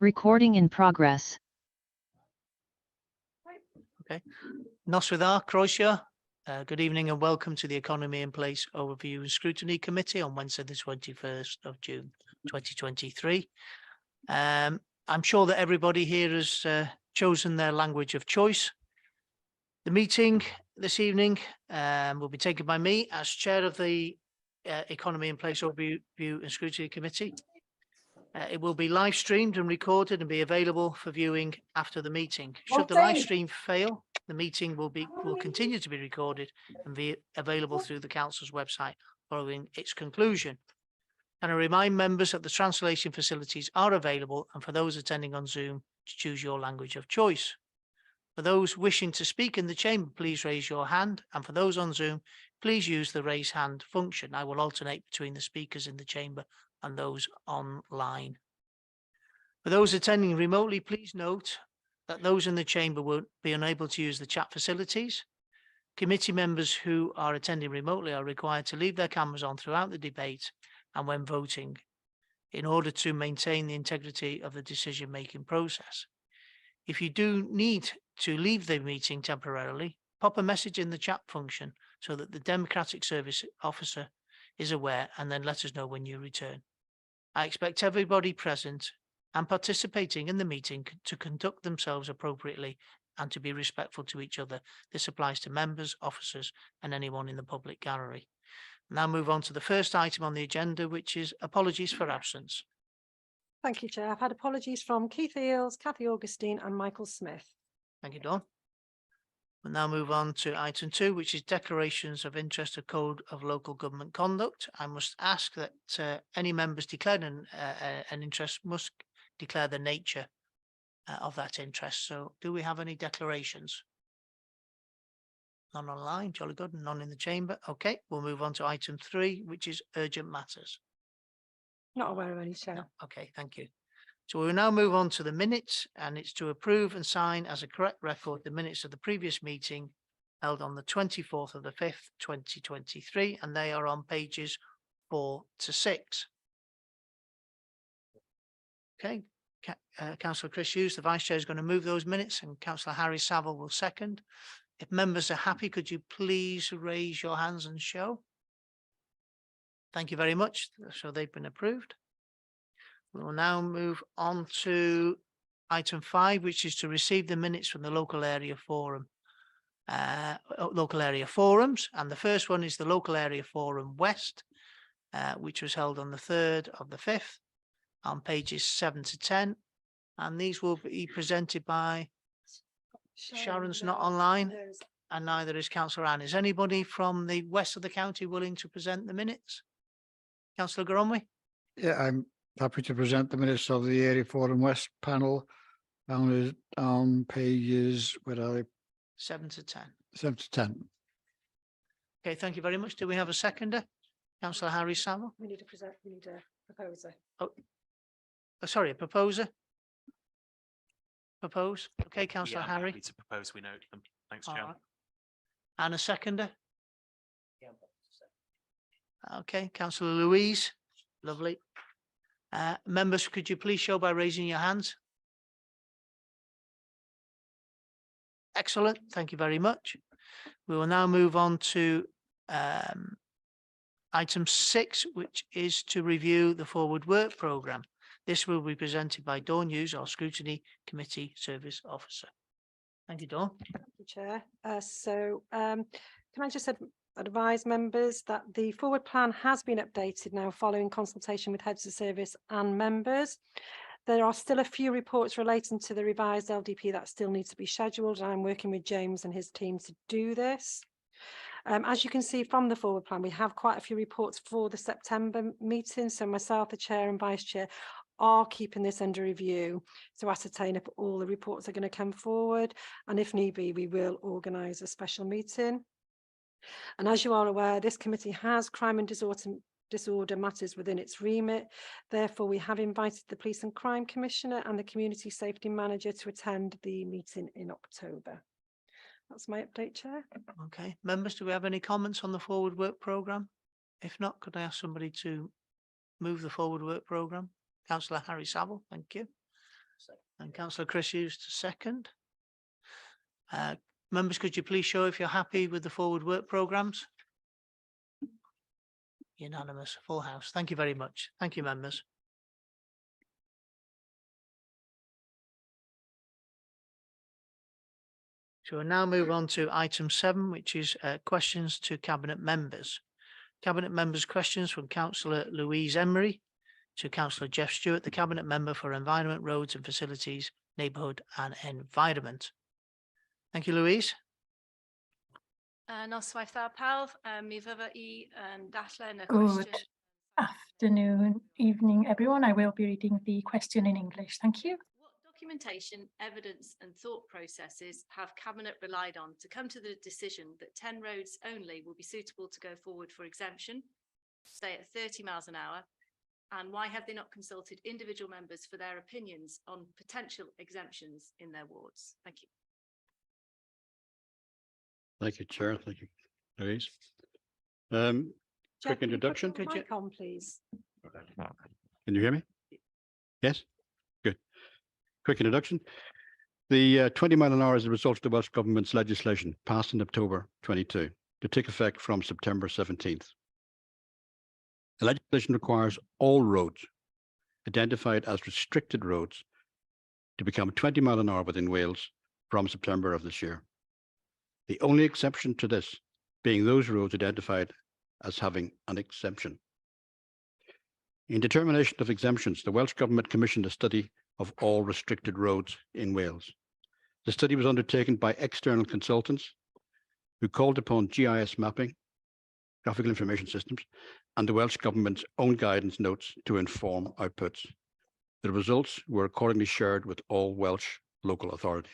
Recording in progress. Okay. Noswydda, Croeso. Good evening and welcome to the Economy in Place Overview and Scrutiny Committee on Wednesday the 21st of June 2023. I'm sure that everybody here has chosen their language of choice. The meeting this evening will be taken by me as chair of the Economy in Place Overview and Scrutiny Committee. It will be live streamed and recorded and be available for viewing after the meeting. Should the live stream fail, the meeting will continue to be recorded and be available through the council's website following its conclusion. And I remind members that the translation facilities are available, and for those attending on Zoom, to choose your language of choice. For those wishing to speak in the chamber, please raise your hand, and for those on Zoom, please use the raise hand function. I will alternate between the speakers in the chamber and those online. For those attending remotely, please note that those in the chamber will be unable to use the chat facilities. Committee members who are attending remotely are required to leave their cameras on throughout the debate and when voting in order to maintain the integrity of the decision-making process. If you do need to leave the meeting temporarily, pop a message in the chat function so that the Democratic Service Officer is aware, and then let us know when you return. I expect everybody present and participating in the meeting to conduct themselves appropriately and to be respectful to each other. This applies to members, officers, and anyone in the public gallery. Now move on to the first item on the agenda, which is apologies for absence. Thank you, Chair. I've had apologies from Keith Eales, Cathy Augustine and Michael Smith. Thank you, Dawn. We'll now move on to item 2, which is declarations of interest of Code of Local Government Conduct. I must ask that any members declared an interest must declare the nature of that interest. So do we have any declarations? None online, jolly good, none in the chamber. Okay, we'll move on to item 3, which is urgent matters. Not aware of any, Chair. No. Okay, thank you. So we will now move on to the minutes, and it's to approve and sign as a correct record the minutes of the previous meeting held on the 24th of the 5th, 2023, and they are on pages 4 to 6. Okay, Councillor Chris Hughes, the Vice Chair, is going to move those minutes, and Councillor Harry Saville will second. If members are happy, could you please raise your hands and show? Thank you very much. So they've been approved. We will now move on to item 5, which is to receive the minutes from the local area forum, local area forums. And the first one is the local area forum West, which was held on the 3rd of the 5th on pages 7 to 10. And these will be presented by Sharon's not online, and neither is Councillor Anne. Is anybody from the west of the county willing to present the minutes? Councillor Goromwy? Yeah, I'm happy to present the minutes of the Area Forum West panel on pages, where are they? 7 to 10. 7 to 10. Okay, thank you very much. Do we have a seconder? Councillor Harry Saville? We need a proposer. Oh, sorry, a proposer? Propose? Okay, Councillor Yeah, I'm Harry. happy to propose we note them. Thanks, All Chair. right. And a seconder? Okay, Councillor Louise. Lovely. Members, could you please show by raising your hands? Excellent. Thank you very much. We will now move on to item 6, which is to review the forward work programme. This will be presented by Dawn Hughes, our Scrutiny Committee Service Officer. Thank you, Dawn. Thank you, Chair. Can I just advise members that the forward plan has been updated now following consultation with heads of service and members. There are still a few reports relating to the revised LDP that still need to be scheduled, and I'm working with James and his team to do this. As you can see from the forward plan, we have quite a few reports for the September meeting. So myself, the Chair and Vice Chair, are keeping this under review to ascertain if all the reports are going to come forward. And if need be, we will organise a special meeting. And as you are aware, this committee has crime and disorder matters within its remit. Therefore, we have invited the Police and Crime Commissioner and the Community Safety Manager to attend the meeting in October. That's my update, Chair. Okay, members, do we have any comments on the forward work programme? If not, could I ask somebody to move the forward work programme? Councillor Harry Saville, thank you. And Councillor Chris Hughes to second. Members, could you please show if you're happy with the forward work programmes? Unanimous, full house. Thank you very much. Thank you, members. So we'll now move on to item 7, which is questions to Cabinet members. Cabinet members' questions from Councillor Louise Emery to Councillor Jeff Stewart, the Cabinet Member for Environment, Roads and Facilities, Neighbourhood and Environment. Thank you, Louise. Noswaith dda pawb, mi fydda I yn darllen y Good cwestiwn. afternoon, evening, everyone. I will be reading the question in English. Thank you. What documentation, evidence and thought processes have Cabinet relied on to come to the decision that 10 roads only will be suitable to go forward for exemption, stay at 30 miles an hour, and why have they not consulted individual members for their opinions on potential exemptions in their wards? Thank you. Thank you, Chair. Thank you, Louise. Jeff, Quick can you put introduction. your Could you- mic on, please? Can you hear me? Yes? Good. Quick introduction. The 20 mile an hour is the result of the Welsh Government's legislation passed in October 22 to take effect from September 17th. The legislation requires all roads identified as restricted roads to become 20 mile an hour within Wales from September of this year. The only exception to this being those roads identified as having an exemption. In determination of exemptions, the Welsh Government commissioned a study of all restricted roads in Wales. The study was undertaken by external consultants who called upon GIS mapping, graphical information systems, and the Welsh Government's own guidance notes to inform outputs. The results were accordingly shared with all Welsh local authorities.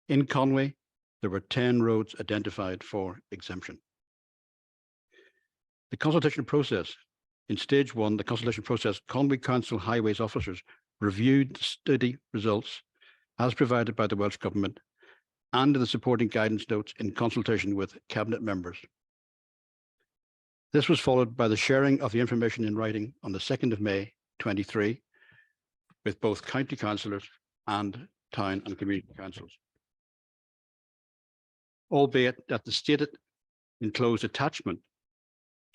In Conway, there were 10 roads identified for exemption. The consultation process. In stage 1, the consultation process, Conway Council Highways officers reviewed the study results as provided by the Welsh Government and the supporting guidance notes in consultation with Cabinet members. This was followed by the sharing of the information in writing on the 2nd of May 23 with both county councillors and town and community councils. Albeit that the stated enclosed attachment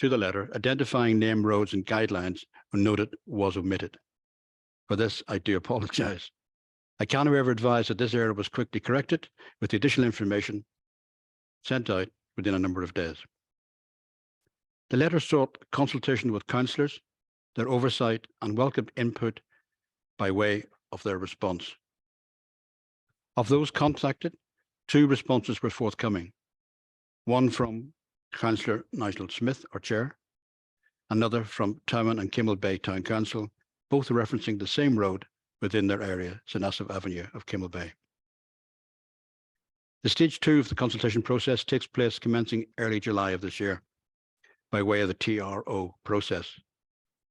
to the letter identifying named roads and guidelines when noted was omitted. For this, I do apologise. I can, however, advise that this error was quickly corrected with the additional information sent out within a number of days. The letter sought consultation with councillors, their oversight and welcomed input by way of their response. Of those contacted, 2 responses were forthcoming. One from Councillor Nigel Smith, our chair, another from Towman and Kimmel Bay Town Council, both referencing the same road within their area, St Asaph Avenue of Kimmel Bay. The stage 2 of the consultation process takes place commencing early July of this year by way of the TRO process.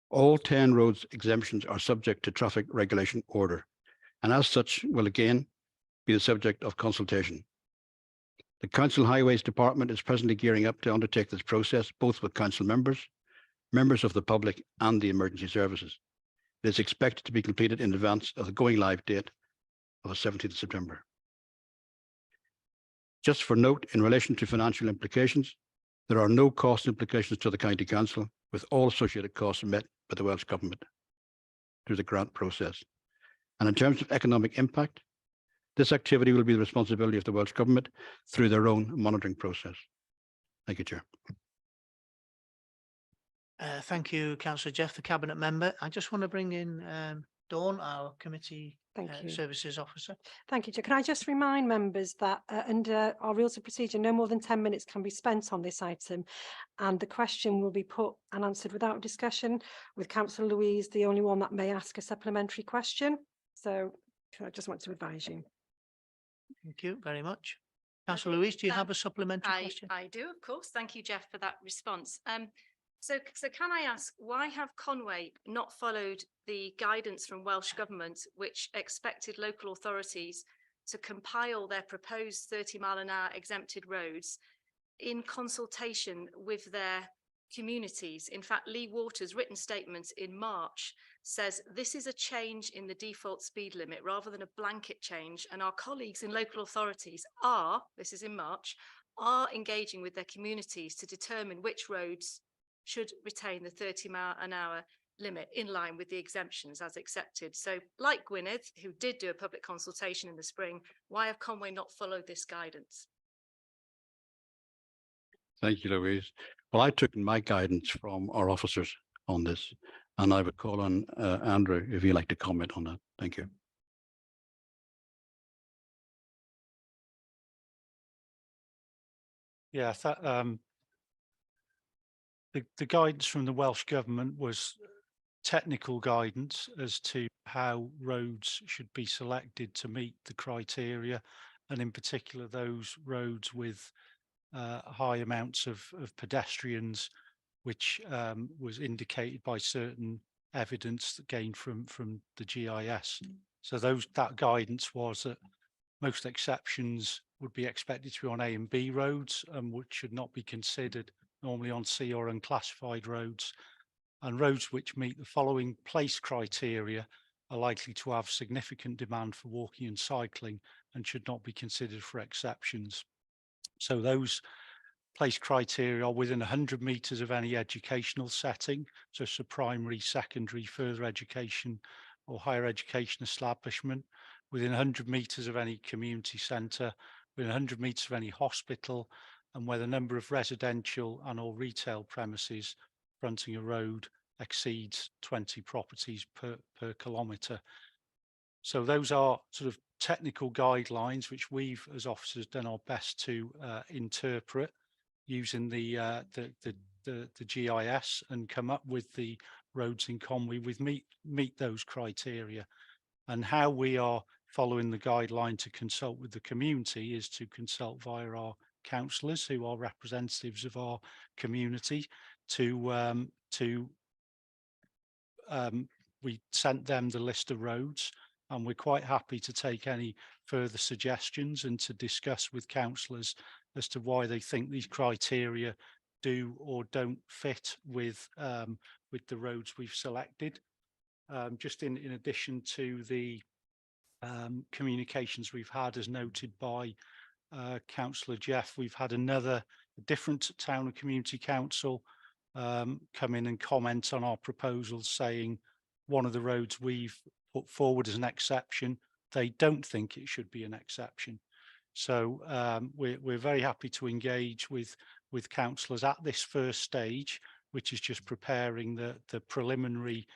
All 10 roads exemptions are subject to traffic regulation order, and as such will again be the subject of consultation. The Council Highways Department is presently gearing up to undertake this process, both with council members, members of the public and the emergency services. It is expected to be completed in advance of the going live date of the 17th of September. Just for note, in relation to financial implications, there are no cost implications to the County Council, with all associated costs met by the Welsh Government through the grant process. And in terms of economic impact, this activity will be the responsibility of the Welsh Government through their own monitoring process. Thank you, Chair. Thank you, Councillor Jeff, the Cabinet Member. I just want to bring in Dawn, our Committee Thank you. Services Officer. Thank you, Chair. Can I just remind members that under our rules of procedure, no more than 10 minutes can be spent on this item, and the question will be put and answered without discussion, with Councillor Louise the only one that may ask a supplementary question. So I just want to advise you. Thank you very much. Councillor Louise, do you have a supplementary question? I do, of course. Thank you, Jeff, for that response. So can I ask, why have Conway not followed the guidance from Welsh Government, which expected local authorities to compile their proposed 30 mile an hour exempted roads in consultation with their communities? In fact, Lee Waters' written statement in March says this is a change in the default speed limit rather than a blanket change. And our colleagues in local authorities are, this is in March, are engaging with their communities to determine which roads should retain the 30-mile-an-hour limit in line with the exemptions as accepted. So like Gwynedd, who did do a public consultation in the spring, why have Conway not followed this guidance? Thank you, Louise. Well, I took my guidance from our officers on this, and I would call on Andrew if you'd like to comment on that. Thank you. Yeah, the guidance from the Welsh Government was technical guidance as to how roads should be selected to meet the criteria, and in particular those roads with high amounts of pedestrians, which was indicated by certain evidence that gained from the GIS. So that guidance was that most exceptions would be expected to be on A and B roads, which should not be considered normally on C or unclassified roads. And roads which meet the following place criteria are likely to have significant demand for walking and cycling and should not be considered for exceptions. So those place criteria are within 100 metres of any educational setting, so it's a primary, secondary, further education or higher education establishment, within 100 metres of any community centre, within 100 metres of any hospital, and where the number of residential and or retail premises fronting a road exceeds 20 properties per kilometre. So those are sort of technical guidelines which we've as officers done our best to interpret using the GIS and come up with the roads in Conwy with meet those criteria. And how we are following the guideline to consult with the community is to consult via our councillors, who are representatives of our community. We sent them the list of roads, and we're quite happy to take any further suggestions and to discuss with councillors as to why they think these criteria do or don't fit with the roads we've selected. Just in addition to the communications we've had, as noted by Councillor Jeff, we've had a different town and community council come in and comment on our proposals, saying one of the roads we've put forward as an exception, they don't think it should be an exception. So we're very happy to engage with councillors at this first stage, which is just preparing the preliminary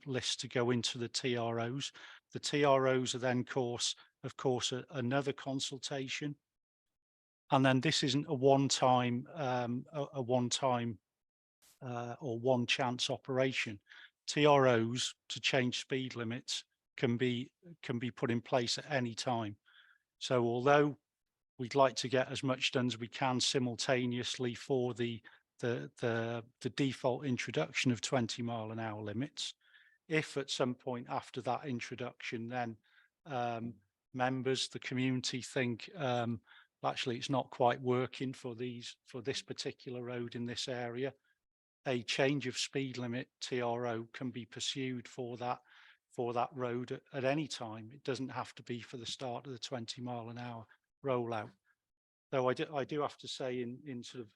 list to go into the TROs. The TROs are then of course another consultation, and then this isn't a one-time or one chance operation. TROs to change speed limits can be put in place at any time. So although we'd like to get as much done as we can simultaneously for the default introduction of 20-mile-an-hour limits, if at some point after that introduction then members, the community think actually it's not quite working for this particular road in this area, a change of speed limit TRO can be pursued for that road at any time. It doesn't have to be for the start of the 20-mile-an-hour rollout. Though I do have to say, in sort of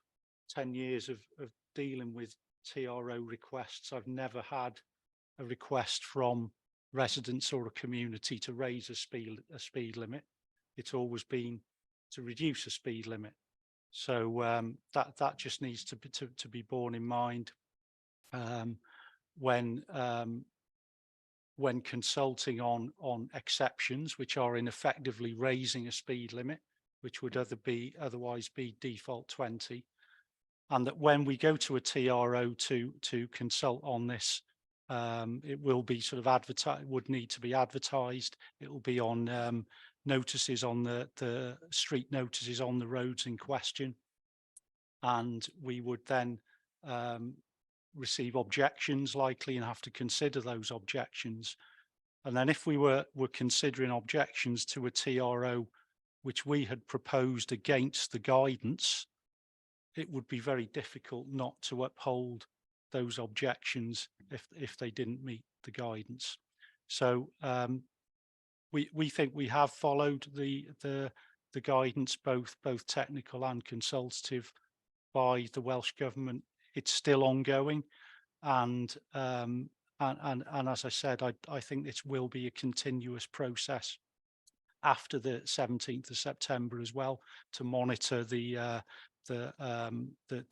10 years of dealing with TRO requests, I've never had a request from residents or a community to raise a speed limit. It's always been to reduce a speed limit. So that just needs to be borne in mind when consulting on exceptions, which are in effectively raising a speed limit, which would otherwise be default 20, and that when we go to a TRO to consult on this, it will be sort of advertised, would need to be advertised. It will be on notices on the street notices on the roads in question, and we would then receive objections likely and have to consider those objections. And then if we were considering objections to a TRO which we had proposed against the guidance, it would be very difficult not to uphold those objections if they didn't meet the guidance. So we think we have followed the guidance, both technical and consultative, by the Welsh Government. It's still ongoing, and as I said, I think this will be a continuous process after the 17th of September as well, to monitor the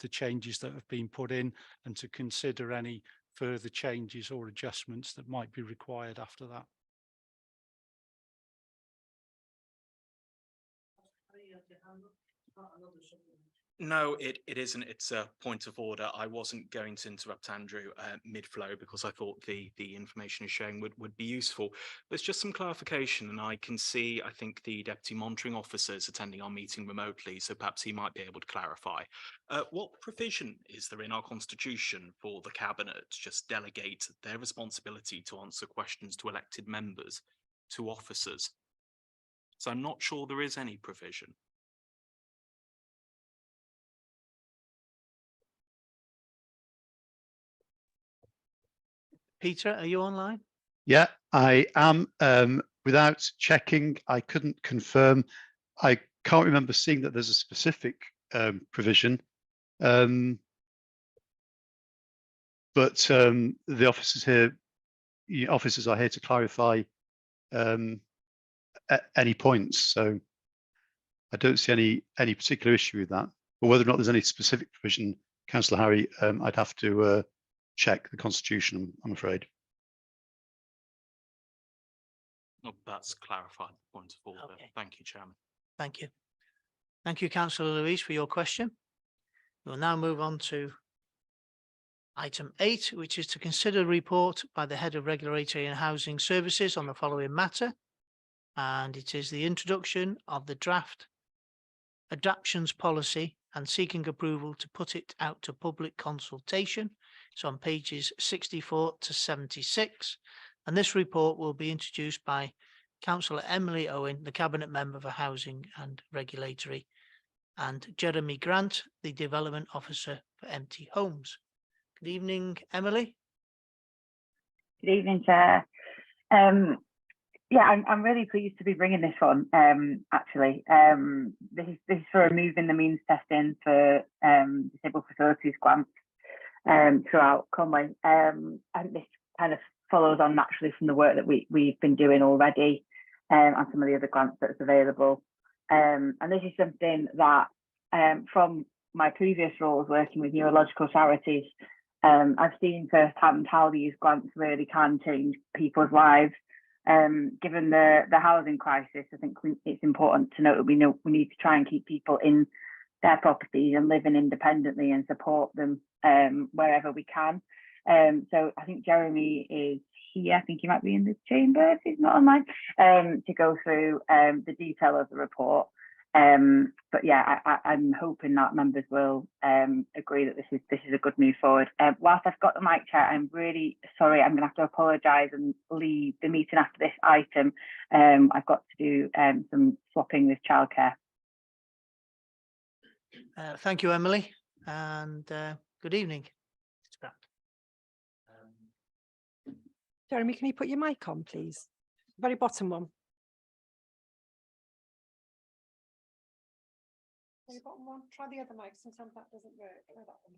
changes that have been put in, and to consider any further changes or adjustments that might be required after that. No, it isn't. It's a point of order. I wasn't going to interrupt Andrew mid-flow because I thought the information he's sharing would be useful. There's just some clarification, and I can see, I think, the Deputy Monitoring Officer is attending our meeting remotely, so perhaps he might be able to clarify. What provision is there in our Constitution for the Cabinet to just delegate their responsibility to answer questions to elected members to officers? So I'm not sure there is any provision. Peter, are you online? Yeah, I am. Without checking, I couldn't confirm. I can't remember seeing that there's a specific provision, but the officers here, officers are here to clarify any points. So I don't see any particular issue with that. But whether or not there's any specific provision, Councillor Harry, I'd have to check the Constitution, I'm afraid. Oh, that's clarified the point of order. Okay. Thank you, Chairman. Thank you. Thank you, Councillor Louise, for your question. We'll now move on to item 8, which is to consider a report by the Head of Regulatory and Housing Services on the following matter. And it is the introduction of the draft adaptations policy and seeking approval to put it out to public consultation. It's on pages 64 to 76. And this report will be introduced by Councillor Emily Owen, the Cabinet Member for Housing and Regulatory, and Jeremy Grant, the Development Officer for Empty Homes. Good evening, Emily. Good evening, Chair. Yeah, I'm really pleased to be bringing this on. Actually, this is for removing the means testing for disabled facilities grants throughout Conway. And this kind of follows on naturally from the work that we've been doing already and some of the other grants that's available. And this is something that from my previous roles working with neurological charities, I've seen firsthand how these grants really can change people's lives. Given the housing crisis, I think it's important to note that we need to try and keep people in their properties and living independently and support them wherever we can. So I think Jeremy is here. I think he might be in the chamber if he's not online, to go through the detail of the report. But yeah, I'm hoping that members will agree that this is a good move forward. Whilst I've got the mic, Chair, I'm really sorry. I'm going to have to apologise and leave the meeting after this item. I've got to do some swapping with childcare. Thank you, Emily, and good evening. Jeremy, can you put your mic on, please? Very bottom one. Very bottom one. Try the other mic. Sometimes that doesn't work. Try that one.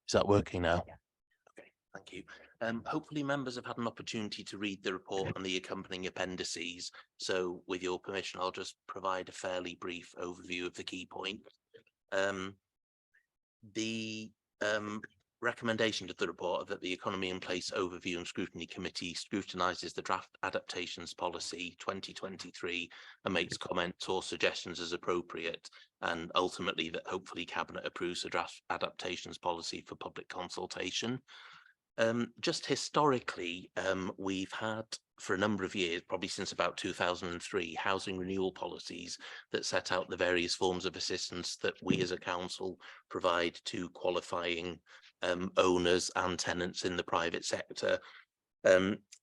Is that working now? Yeah. Okay, thank you. Hopefully members have had an opportunity to read the report and the accompanying appendices. So with your permission, I'll just provide a fairly brief overview of the key points. The recommendation of the report are that the Economy in Place Overview and Scrutiny Committee scrutinises the draft adaptations policy 2023 and makes comments or suggestions as appropriate, and ultimately that hopefully Cabinet approves the draft adaptations policy for public consultation. Just historically, we've had for a number of years, probably since about 2003, housing renewal policies that set out the various forms of assistance that we as a council provide to qualifying owners and tenants in the private sector.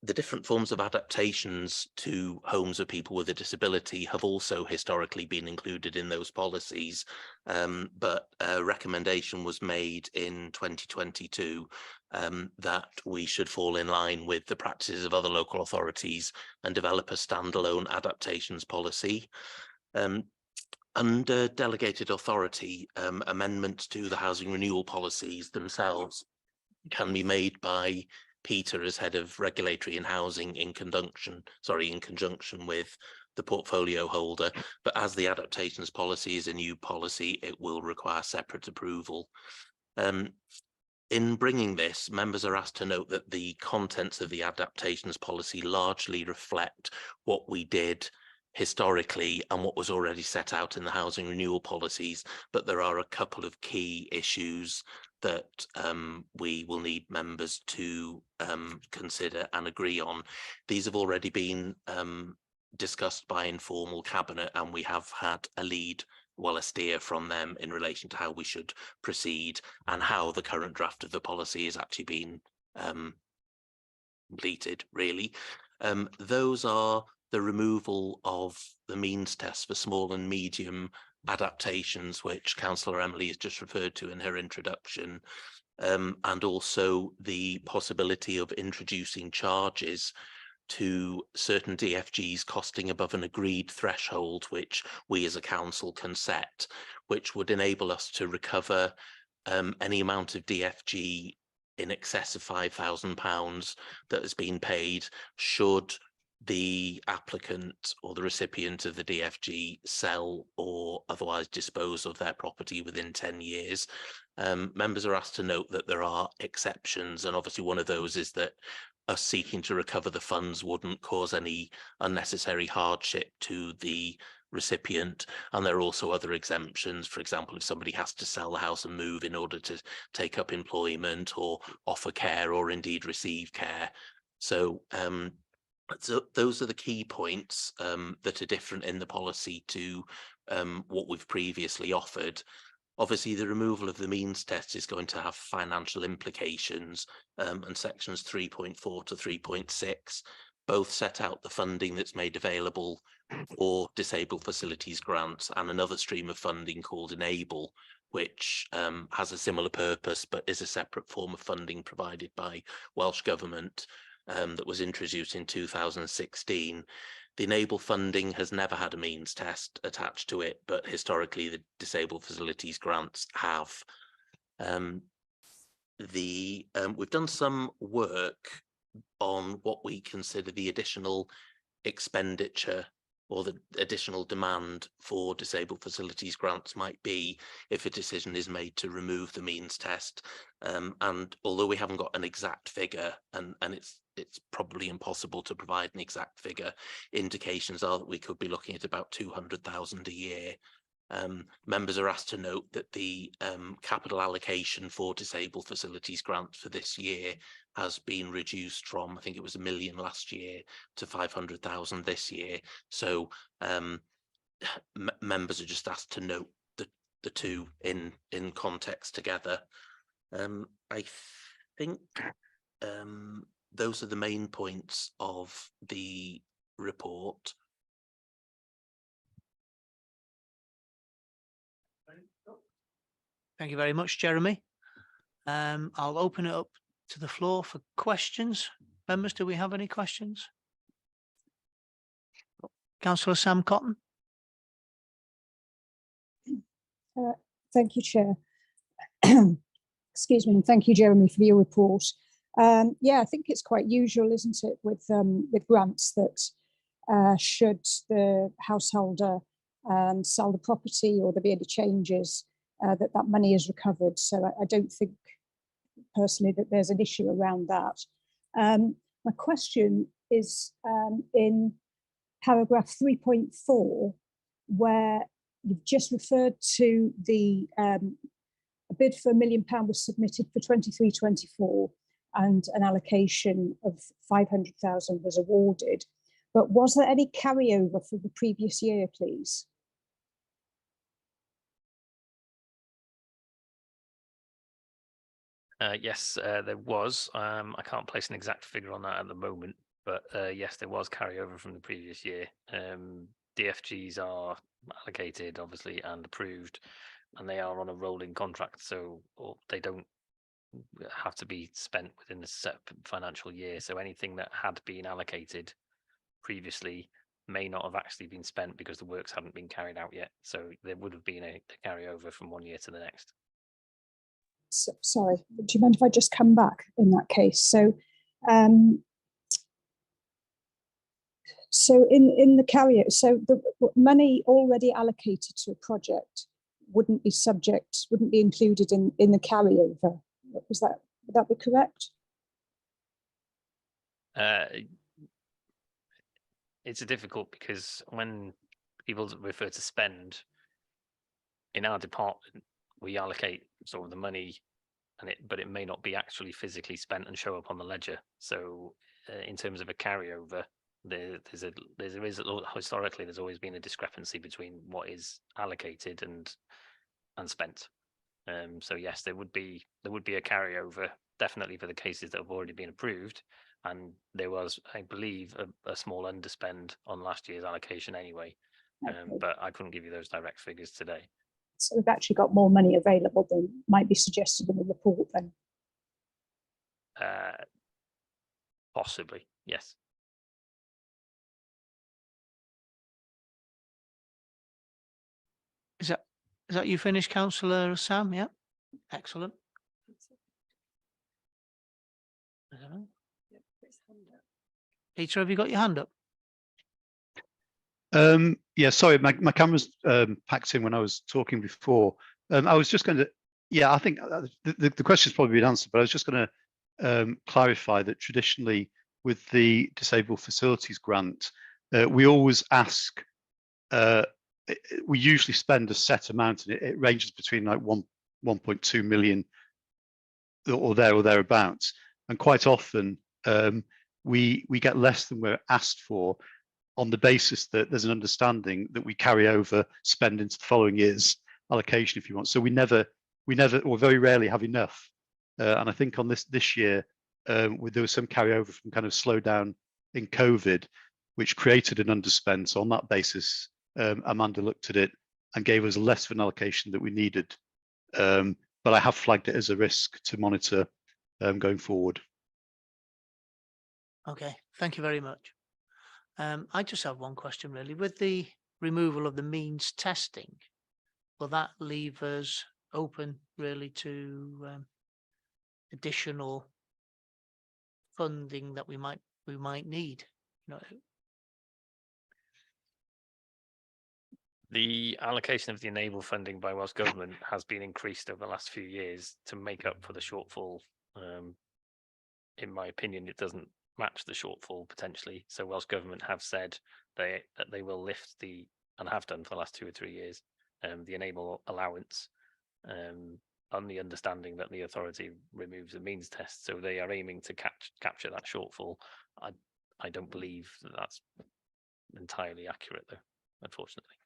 The different forms of adaptations to homes of people with a disability have also historically been included in those policies, but a recommendation was made in 2022 that we should fall in line with the practices of other local authorities and develop a standalone adaptations policy. Under delegated authority, amendments to the housing renewal policies themselves can be made by Peter as head of regulatory and housing in conjunction with the portfolio holder. But as the adaptations policy is a new policy, it will require separate approval. In bringing this, members are asked to note that the contents of the adaptations policy largely reflect what we did historically and what was already set out in the housing renewal policies, but there are a couple of key issues that we will need members to consider and agree on. These have already been discussed by informal cabinet, and we have had a steer from them in relation to how we should proceed and how the current draft of the policy is actually being completed, really. Those are the removal of the means test for small and medium adaptations, which Councillor Emily has just referred to in her introduction, and also the possibility of introducing charges to certain DFGs costing above an agreed threshold, which we as a council can set, which would enable us to recover any amount of DFG in excess of £5,000 that has been paid should the applicant or the recipient of the DFG sell or otherwise dispose of their property within 10 years. Members are asked to note that there are exceptions, and obviously one of those is that us seeking to recover the funds wouldn't cause any unnecessary hardship to the recipient, and there are also other exemptions. For example, if somebody has to sell the house and move in order to take up employment or offer care or indeed receive care. So those are the key points that are different in the policy to what we've previously offered. Obviously, the removal of the means test is going to have financial implications, and sections 3.4 to 3.6 both set out the funding that's made available for disabled facilities grants and another stream of funding called Enable, which has a similar purpose but is a separate form of funding provided by Welsh Government that was introduced in 2016. The Enable funding has never had a means test attached to it, but historically the disabled facilities grants have. We've done some work on what we consider the additional expenditure or the additional demand for disabled facilities grants might be if a decision is made to remove the means test. And although we haven't got an exact figure, and it's probably impossible to provide an exact figure, indications are that we could be looking at about 200,000 a year. Members are asked to note that the capital allocation for disabled facilities grants for this year has been reduced from, I think it was £1 million last year, to 500,000 this year. So members are just asked to note the two in context together. I think those are the main points of the report. Thank you very much, Jeremy. I'll open it up to the floor for questions. Members, do we have any questions? Councillor Sam Cotton. Thank you, Chair. Excuse me, and thank you, Jeremy, for your report. Yeah, I think it's quite usual, isn't it, with grants that should the householder sell the property or there be any changes, that money is recovered. So I don't think personally that there's an issue around that. My question is in paragraph 3.4, where you've just referred to the a bid for £1 million was submitted for 23-24 and an allocation of 500,000 was awarded. But was there any carryover for the previous year, please? Yes, there was. I can't place an exact figure on that at the moment, but yes, there was carryover from the previous year. DFGs are allocated, obviously, and approved, and they are on a rolling contract, so they don't have to be spent within the set financial year. So anything that had been allocated previously may not have actually been spent because the works hadn't been carried out yet. So there would have been a carryover from one year to the next. Sorry, do you mind if I just come back in that case? So, so in the carryover, so the money already allocated to a project wouldn't be included in the carryover. Would that be correct? It's difficult because when people refer to spend in our department, we allocate sort of the money, but it may not be actually physically spent and show up on the ledger. So, in terms of a carryover, historically there's always been a discrepancy between what is allocated and spent. So yes, there would be a carryover definitely for the cases that have already been approved, and there was, I believe, a small underspend on last year's allocation anyway. Okay. But I couldn't give you those direct figures today. So we've actually got more money available than might be suggested in the report then. Possibly, yes. Is that you finished, Councillor Sam? Yeah, excellent. I don't know. Peter, have you got your hand up? Yeah, sorry, my camera's packed in when I was talking before. I was just going to, yeah, I think the question's probably been answered, but I was just going to clarify that traditionally with the Disabled Facilities Grant, we always ask, we usually spend a set amount, and it ranges between like 1.2 million or thereabouts, and quite often we get less than we're asked for, on the basis that there's an understanding that we carry over spend into the following year's allocation, if you want. So we never or very rarely have enough. And I think on this year, there was some carryover from kind of slowdown in COVID, which created an underspend. So on that basis, Amanda looked at it and gave us less of an allocation that we needed. But I have flagged it as a risk to monitor going forward. Okay, thank you very much. I just have one question really. With the removal of the means testing, will that leave us open really to additional funding that we might need? You know, the allocation of the Enable funding by Welsh Government has been increased over the last few years to make up for the shortfall. In my opinion, it doesn't match the shortfall potentially. So Welsh Government have said that they will lift and have done for the last 2 or 3 years, the Enable allowance, on the understanding that the authority removes the means test. So they are aiming to capture that shortfall. I don't believe that that's entirely accurate though, unfortunately.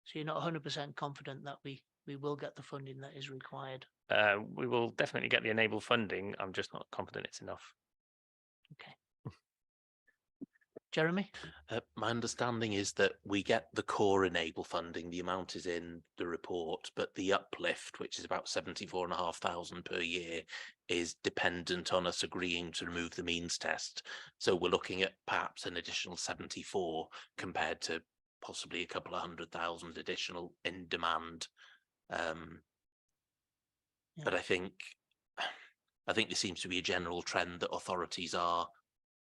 so you're not 100% confident that we will get the funding that is required? We will definitely get the Enable funding. I'm just not confident it's enough. Okay. Jeremy? My understanding is that we get the core Enable funding, the amount is in the report, but the uplift, which is about 74,500 per year, is dependent on us agreeing to remove the means test. So we're looking at perhaps an additional 74 compared to possibly a couple of 100,000 additional in demand. But I think there seems to be a general trend that authorities are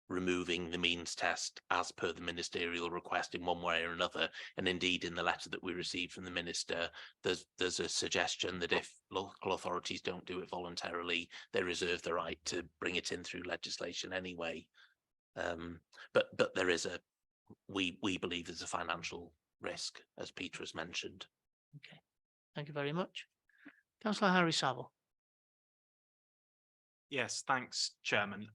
removing the means test as per the ministerial request in one way or another. And indeed, in the letter that we received from the minister, there's a suggestion that if local authorities don't do it voluntarily, they reserve the right to bring it in through legislation anyway. But there is we believe there's a financial risk, as Peter has mentioned. Okay, thank you very much. Councillor Harry Saville. Yes, thanks, Chairman.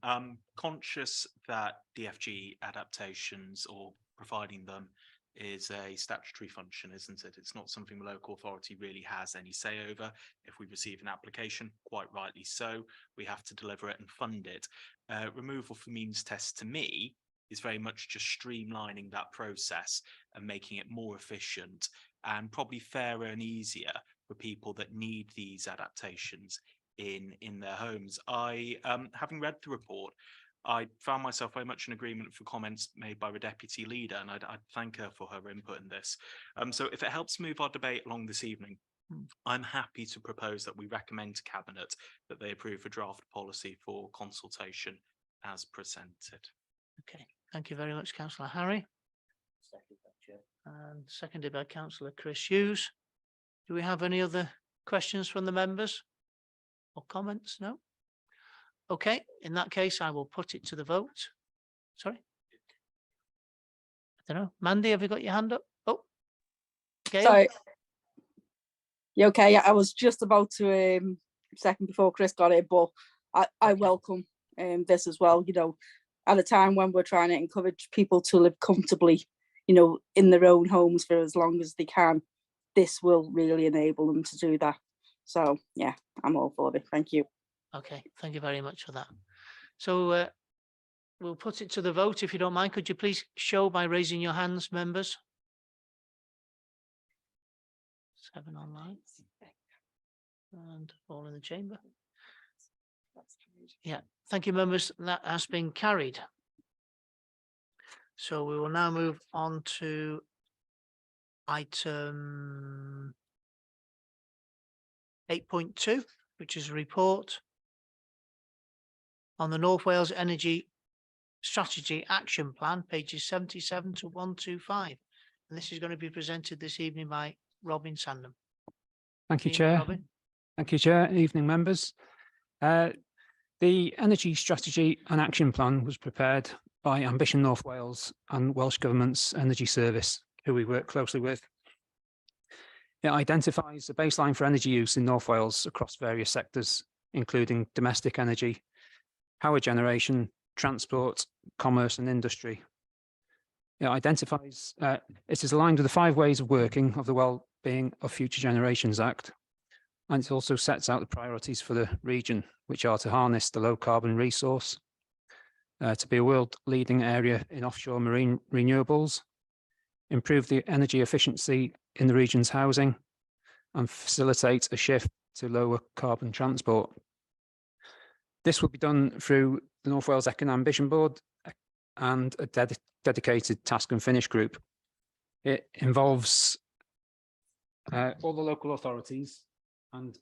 Conscious that DFG adaptations or providing them is a statutory function, isn't it? It's not something the local authority really has any say over. If we receive an application, quite rightly so, we have to deliver it and fund it. Removal for means test, to me, is very much just streamlining that process and making it more efficient and probably fairer and easier for people that need these adaptations in their homes. I, having read the report, I found myself very much in agreement for comments made by the deputy leader, and I'd thank her for her input in this. So if it helps move our debate along this evening, I'm happy to propose that we recommend to Cabinet that they approve a draft policy for consultation as presented. Okay, thank you very much, Councillor Harry. And seconded by Councillor Chris Hughes. Do we have any other questions from the members or comments? No? Okay, in that case, I will put it to the vote. Sorry? I don't know. Mandy, have you got your hand up? Oh, Gail? Sorry. You okay? I was just about to second before Chris got it, but I welcome this as well. You know, at a time when we're trying to encourage people to live comfortably, you know, in their own homes for as long as they can, this will really enable them to do that. So yeah, I'm all for it. Thank you. Okay, thank you very much for that. So we'll put it to the vote if you don't mind. Could you please show by raising your hands, members? 7 online. And all in the chamber. Yeah, thank you, members. That has been carried. So we will now move on to item 8.2, which is a report on the North Wales Energy Strategy Action Plan, pages 77 to 125. And this is going to be presented this evening by Robin Sandham. Thank you, Good evening, Chair. Robin. Thank you, Chair. Evening, members. The Energy Strategy and Action Plan was prepared by Ambition North Wales and Welsh Government's Energy Service, who we work closely with. It identifies a baseline for energy use in North Wales across various sectors, including domestic energy, power generation, transport, commerce and industry. It identifies, it is aligned with the 5 ways of working of the Wellbeing of Future Generations Act, and it also sets out the priorities for the region, which are to harness the low carbon resource, to be a world leading area in offshore marine renewables, improve the energy efficiency in the region's housing, and facilitate a shift to lower carbon transport. This will be done through the North Wales Econ Ambition Board and a dedicated task and finish group. It involves all the local authorities, and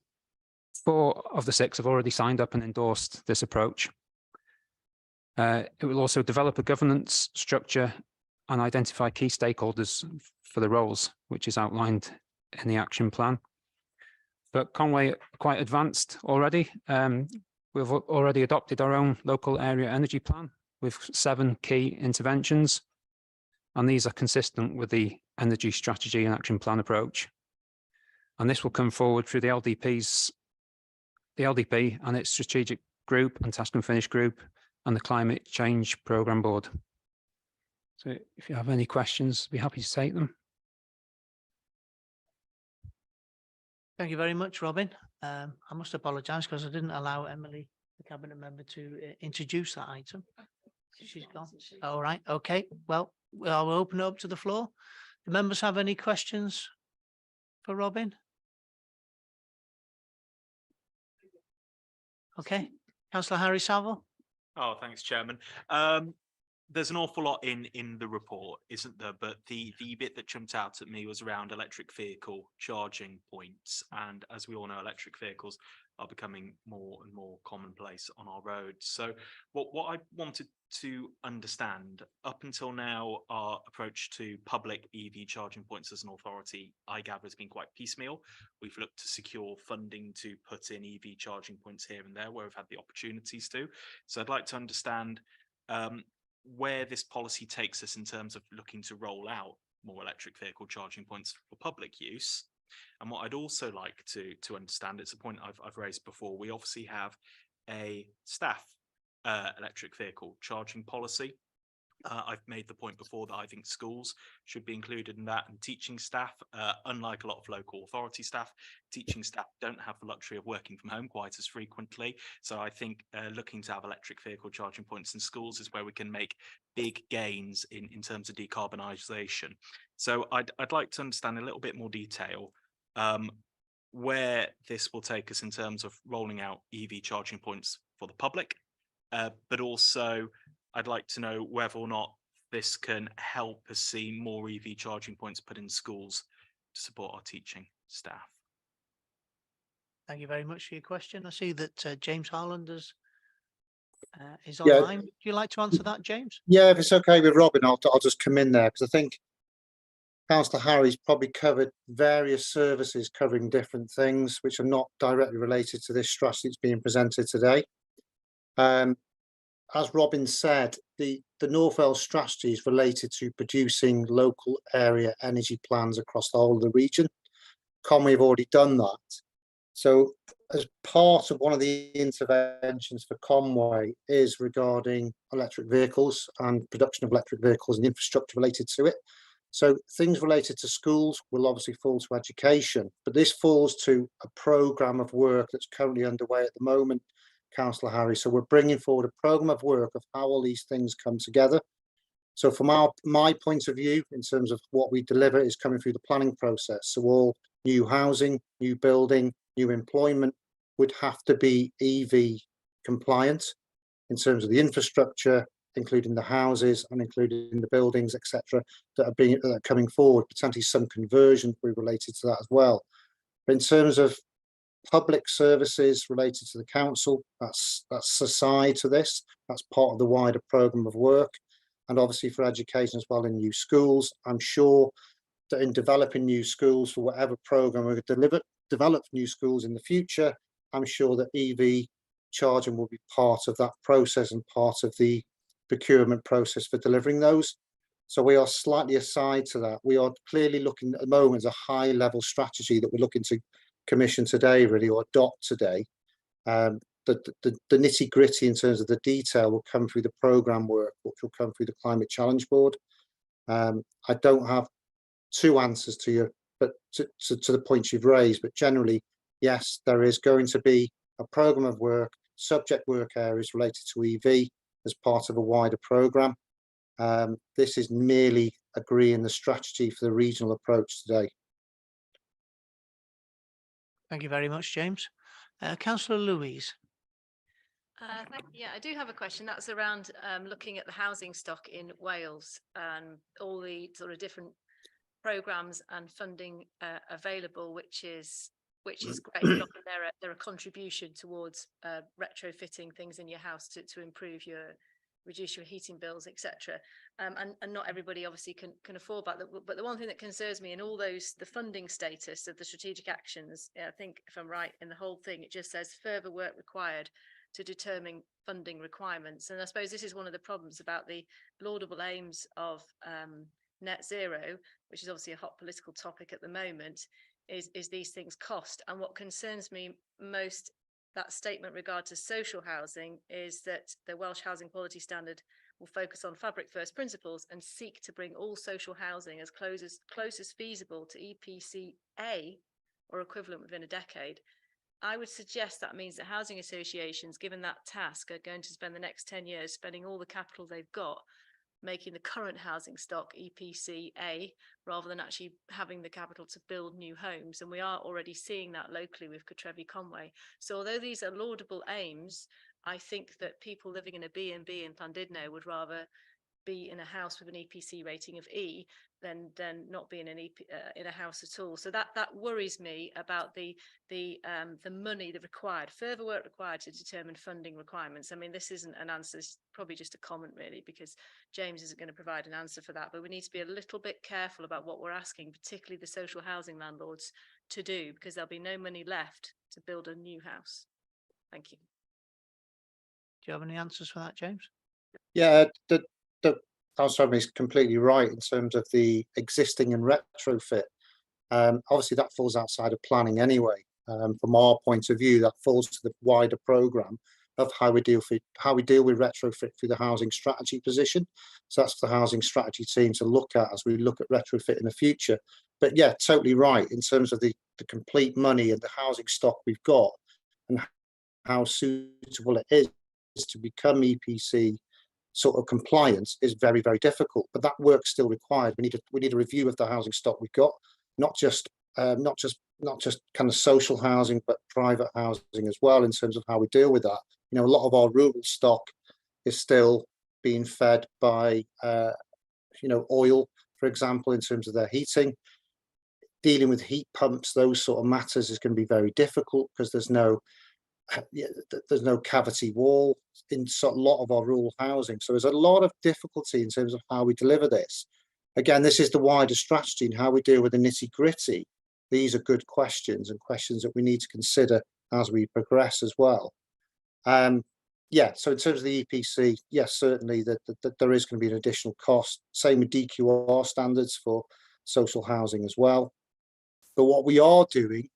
4 of the 6 have already signed up and endorsed this approach. It will also develop a governance structure and identify key stakeholders for the roles, which is outlined in the action plan. But Conway are quite advanced already. We've already adopted our own local area energy plan with 7 key interventions, and these are consistent with the Energy Strategy and Action Plan approach. And this will come forward through the LDP and its strategic group and task and finish group and the Climate Change Programme Board. So if you have any questions, I'd be happy to take them. Thank you very much, Robin. I must apologise because I didn't allow Emily, the Cabinet member, to introduce that item. She's gone. All right. Okay. Well, I'll open it up to the floor. Do members have any questions for Robin? Okay. Councillor Harry Saville. Oh, thanks, Chairman. There's an awful lot in the report, isn't there? But the bit that jumped out at me was around electric vehicle charging points. And as we all know, electric vehicles are becoming more and more commonplace on our roads. So what I wanted to understand, up until now, our approach to public EV charging points as an authority, I gather, has been quite piecemeal. We've looked to secure funding to put in EV charging points here and there where we've had the opportunities to. So I'd like to understand where this policy takes us in terms of looking to roll out more electric vehicle charging points for public use. And what I'd also like to understand, it's a point I've raised before, we obviously have a staff electric vehicle charging policy. I've made the point before that I think schools should be included in that, and teaching staff. Unlike a lot of local authority staff, teaching staff don't have the luxury of working from home quite as frequently. So I think looking to have electric vehicle charging points in schools is where we can make big gains in terms of decarbonisation. So I'd like to understand a little bit more detail where this will take us in terms of rolling out EV charging points for the public, but also I'd like to know whether or not this can help us see more EV charging points put in schools to support our teaching staff. Thank you very much for your question. I see that James Harland is Yeah. online. Would you like to answer that, James? Yeah, if it's okay with Robin, I'll just come in there, because I think Councillor Harry's probably covered various services covering different things which are not directly related to this strategy that's being presented today. As Robin said, the North Wales strategy is related to producing local area energy plans across the whole of the region. Conway have already done that. So as part of one of the interventions for Conway is regarding electric vehicles and production of electric vehicles and infrastructure related to it. So things related to schools will obviously fall to education, but this falls to a programme of work that's currently underway at the moment, Councillor Harry. So we're bringing forward a programme of work of how all these things come together. So from my point of view, in terms of what we deliver, is coming through the planning process. So all new housing, new building, new employment would have to be EV compliant in terms of the infrastructure, including the houses and including the buildings, etc., that are coming forward. Potentially some conversion will be related to that as well. But in terms of public services related to the council, that's aside to this. That's part of the wider programme of work, and obviously for education as well in new schools. I'm sure that in developing new schools for whatever programme we develop new schools in the future, I'm sure that EV charging will be part of that process and part of the procurement process for delivering those. So we are slightly aside to that. We are clearly looking at the moment as a high level strategy that we're looking to commission today, really, or adopt today. The nitty gritty in terms of the detail will come through the programme work, which will come through the Climate Challenge Board. I don't have two answers to you, but to the points you've raised, but generally, yes, there is going to be a programme of work, subject work areas related to EV as part of a wider programme. This is merely agreeing the strategy for the regional approach today. Thank you very much, James. Councillor Louise. Yeah, I do have a question. That's around looking at the housing stock in Wales and all the sort of different programmes and funding available, which is great. They're a contribution towards retrofitting things in your house to reduce your heating bills, etc. And not everybody obviously can afford that. But the one thing that concerns me in all those, the funding status of the strategic actions, I think if I'm right in the whole thing, it just says further work required to determine funding requirements. And I suppose this is one of the problems about the laudable aims of net zero, which is obviously a hot political topic at the moment, is these things cost. And what concerns me most, that statement regard to social housing, is that the Welsh Housing Quality Standard will focus on fabric first principles and seek to bring all social housing as close as feasible to EPC A or equivalent within a decade. I would suggest that means that housing associations, given that task, are going to spend the next 10 years spending all the capital they've got making the current housing stock EPC A, rather than actually having the capital to build new homes. And we are already seeing that locally with Cartrefi Conway. So although these are laudable aims, I think that people living in a B&B in Llandudno would rather be in a house with an EPC rating of E than not be in in a house at all. So that worries me about the money required, further work required to determine funding requirements. I mean, this isn't an answer, it's probably just a comment really, because James isn't going to provide an answer for that. But we need to be a little bit careful about what we're asking, particularly the social housing landlords, to do, because there'll be no money left to build a new house. Thank you. Do you have any answers for that, James? Yeah, Councillor is completely right in terms of the existing and retrofit. Obviously, that falls outside of planning anyway. From our point of view, that falls to the wider programme. of how we deal with retrofit through the housing strategy position. So that's for the housing strategy team to look at as we look at retrofit in the future. But yeah, totally right in terms of the complete money and the housing stock we've got and how suitable it is to become EPC sort of compliance is very, very difficult. But that work's still required. We need a review of the housing stock we've got, not just kind of social housing, but private housing as well in terms of how we deal with that. You know, a lot of our rural stock is still being fed by, you know, oil, for example, in terms of their heating. Dealing with heat pumps, those sort of matters is going to be very difficult because there's no cavity wall in a lot of our rural housing. So there's a lot of difficulty in terms of how we deliver this. Again, this is the wider strategy and how we deal with the nitty gritty. These are good questions and questions that we need to consider as we progress as well. Yeah, so in terms of the EPC, yes, certainly that there is going to be an additional cost. Same with DQR standards for social housing as well. But what we are doing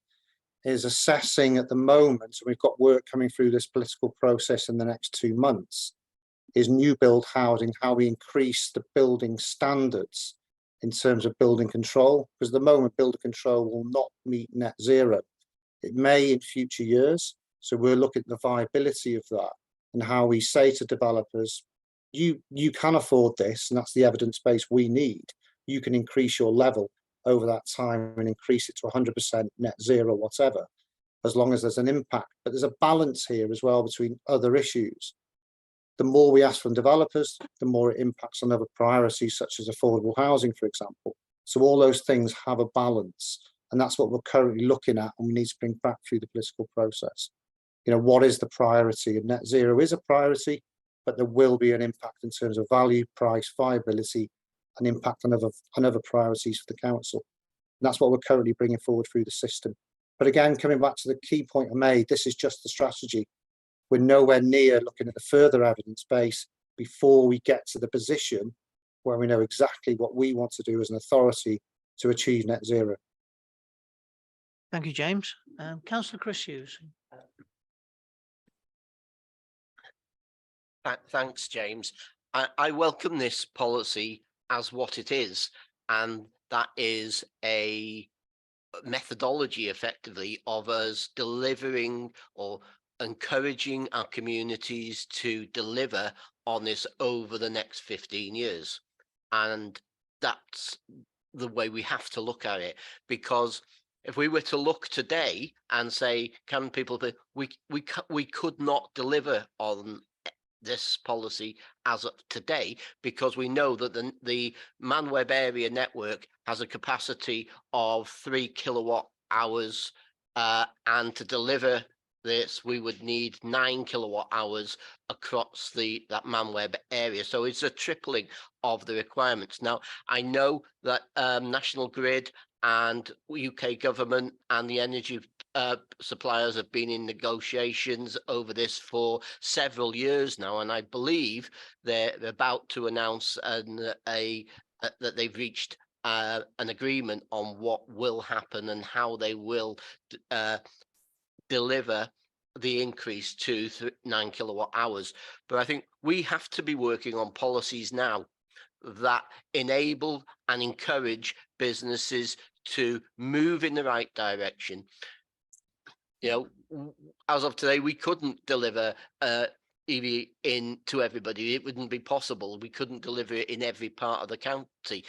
is assessing at the moment, and we've got work coming through this political process in the next 2 months, is new build housing, how we increase the building standards in terms of building control, because at the moment building control will not meet net zero. It may in future years, so we're looking at the viability of that and how we say to developers, you can afford this, and that's the evidence base we need. You can increase your level over that time and increase it to 100% net zero, whatever, as long as there's an impact. But there's a balance here as well between other issues. The more we ask from developers, the more it impacts on other priorities such as affordable housing, for example. So all those things have a balance, and that's what we're currently looking at, and we need to bring back through the political process. You know, what is the priority? And net zero is a priority, but there will be an impact in terms of value, price, viability, and impact on other priorities for the council. And that's what we're currently bringing forward through the system. But again, coming back to the key point I made, this is just the strategy. We're nowhere near looking at the further evidence base before we get to the position where we know exactly what we want to do as an authority to achieve net zero. Thank you, James. Councillor Chris Hughes. Thanks, James. I welcome this policy as what it is, and that is a methodology effectively of us delivering or encouraging our communities to deliver on this over the next 15 years. And that's the way we have to look at it, because if we were to look today and say, can people, we could not deliver on this policy as of today, because we know that the ManWeb area network has a capacity of 3 kilowatt hours, and to deliver this we would need 9 kilowatt hours across that ManWeb area. So it's a tripling of the requirements. Now I know that National Grid and UK government and the energy suppliers have been in negotiations over this for several years now, and I believe they're about to announce that they've reached an agreement on what will happen and how they will deliver the increase to 9 kilowatt hours. But I think we have to be working on policies now that enable and encourage businesses to move in the right direction. You know, as of today, we couldn't deliver EV to everybody. It wouldn't be possible. We couldn't deliver it in every part of the county,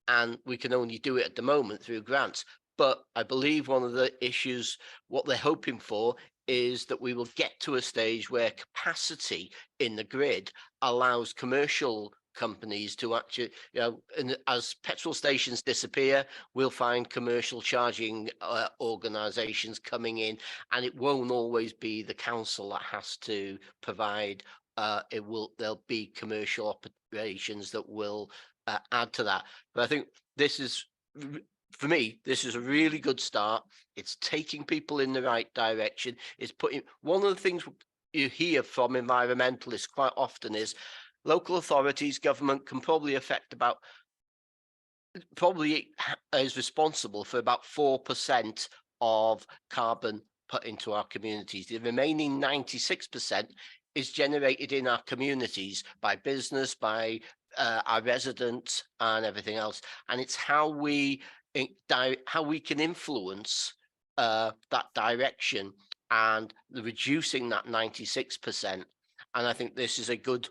and we can only do it at the moment through grants. But I believe one of the issues, what they're hoping for, is that we will get to a stage where capacity in the grid allows commercial companies to actually, you know, and as petrol stations disappear, we'll find commercial charging organizations coming in, and it won't always be the council that has to provide. There'll be commercial operations that will add to that. But I think this is, for me, this is a really good start. It's taking people in the right direction. It's putting, one of the things you hear from environmentalists quite often is local authorities, government can probably is responsible for about 4% of carbon put into our communities. The remaining 96% is generated in our communities by business, by our residents and everything else. And it's how we can influence that direction and the reducing that 96%. And I think this is a good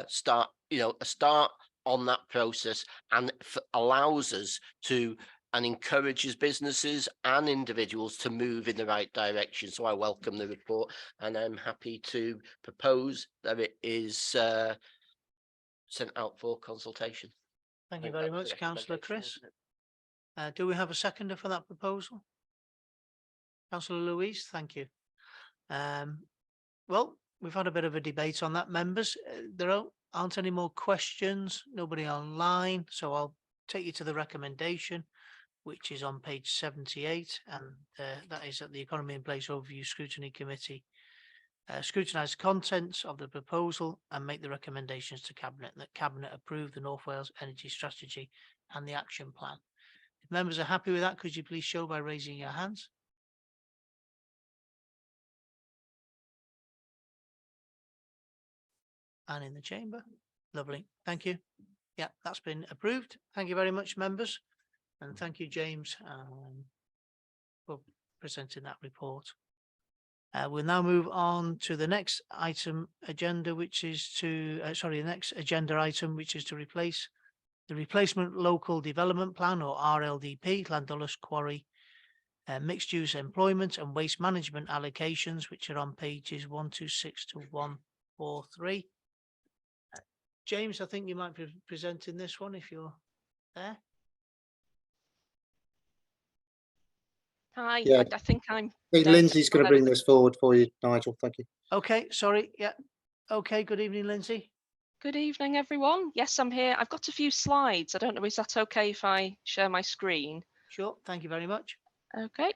start, a start on that process, and allows us to and encourages businesses and individuals to move in the right direction. So I welcome the report, and I'm happy to propose that it is sent out for consultation. Thank you very much, Councillor Chris. Do we have a seconder for that proposal? Councillor Louise, thank you. Well, we've had a bit of a debate on that, members. There aren't any more questions, nobody online, so I'll take you to the recommendation, which is on page 78, and that is that the Economy in Place Overview Scrutiny Committee scrutinise the contents of the proposal and make the recommendations to Cabinet, and that Cabinet approve the North Wales Energy Strategy and the Action Plan. If members are happy with that, could you please show by raising your hands? And in the chamber. Lovely. Thank you. Yeah, that's been approved. Thank you very much, members. And thank you, James, for presenting that report. We'll now move on to the next item agenda, which is to, the next agenda item, which is to replace the Replacement Local Development Plan, or RLDP, Llandulus Quarry, Mixed Use Employment and Waste Management Allocations, which are on pages 126 to 143. James, I think you might be presenting this one if you're there. Hi, Yeah. I think I'm. Hey, Lindsay's going to bring this forward for you, Nigel. Thank you. Okay, sorry. Yeah. Okay, good evening, Lindsay. Good evening, everyone. Yes, I'm here. I've got a few slides. I don't know, is that okay if I share my screen? Sure, thank you very much. Okay.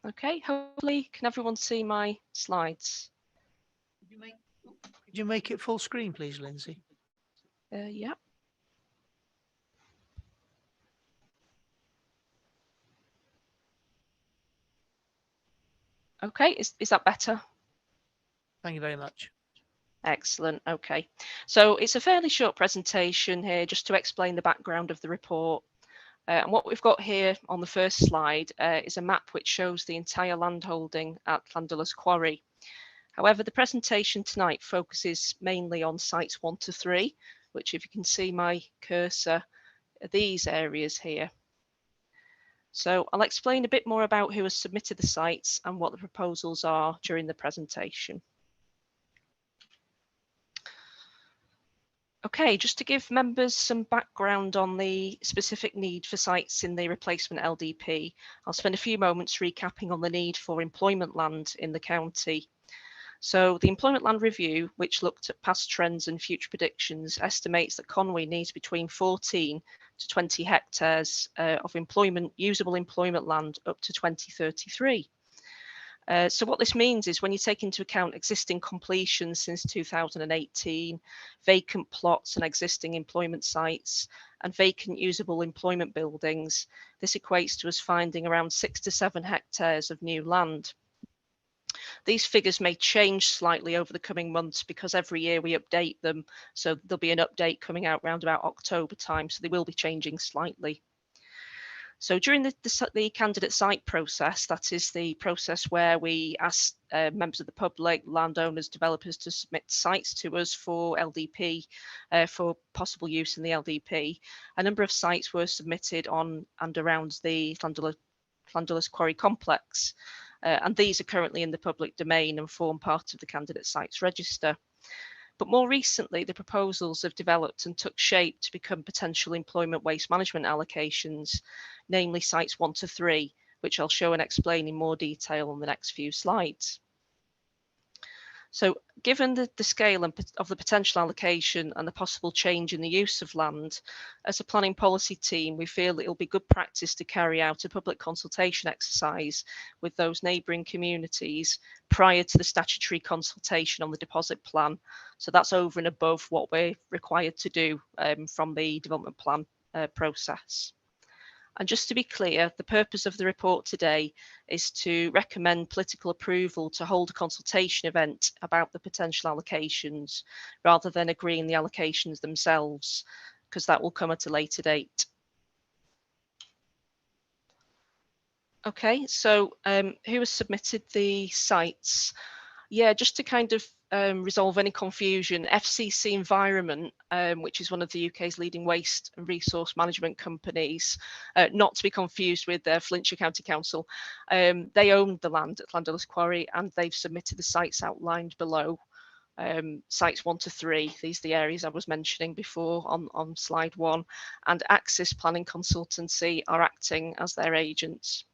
Okay, hopefully, can everyone see my slides? Could you make it full screen, please, Lindsay? Yeah. Okay, is that better? Thank you very much. Excellent. Okay, so it's a fairly short presentation here just to explain the background of the report. And what we've got here on the first slide is a map which shows the entire landholding at Llandulus Quarry. However, the presentation tonight focuses mainly on sites 1 to 3, which, if you can see my cursor, are these areas here. So I'll explain a bit more about who has submitted the sites and what the proposals are during the presentation. Okay, just to give members some background on the specific need for sites in the replacement LDP, I'll spend a few moments recapping on the need for employment land in the county. So the Employment Land Review, which looked at past trends and future predictions, estimates that Conwy needs between 14 to 20 hectares of usable employment land up to 2033. So what this means is when you take into account existing completions since 2018, vacant plots and existing employment sites, and vacant usable employment buildings, this equates to us finding around 6 to 7 hectares of new land. These figures may change slightly over the coming months because every year we update them. So there'll be an update coming out around about October time, so they will be changing slightly. So during the candidate site process, that is the process where we ask members of the public, landowners, developers to submit sites to us for LDP, for possible use in the LDP. A number of sites were submitted on and around the Llandulus Quarry complex. And these are currently in the public domain and form part of the candidate sites register. But more recently, the proposals have developed and took shape to become potential employment waste management allocations, namely sites 1 to 3, which I'll show and explain in more detail on the next few slides. So given the scale of the potential allocation and the possible change in the use of land, as a planning policy team, we feel it'll be good practice to carry out a public consultation exercise with those neighbouring communities prior to the statutory consultation on the deposit plan. So that's over and above what we're required to do from the development plan process. And just to be clear, the purpose of the report today is to recommend political approval to hold a consultation event about the potential allocations rather than agreeing the allocations themselves, because that will come at a later date. Okay, so who has submitted the sites? Yeah, just to kind of resolve any confusion, FCC Environment, which is one of the UK's leading waste and resource management companies, not to be confused with Flintshire County Council, they own the land at Llandyllis Quarry and they've submitted the sites outlined below. Sites 1 to 3, these are the areas I was mentioning before on slide 1, and Axis Planning Consultancy are acting as their agents.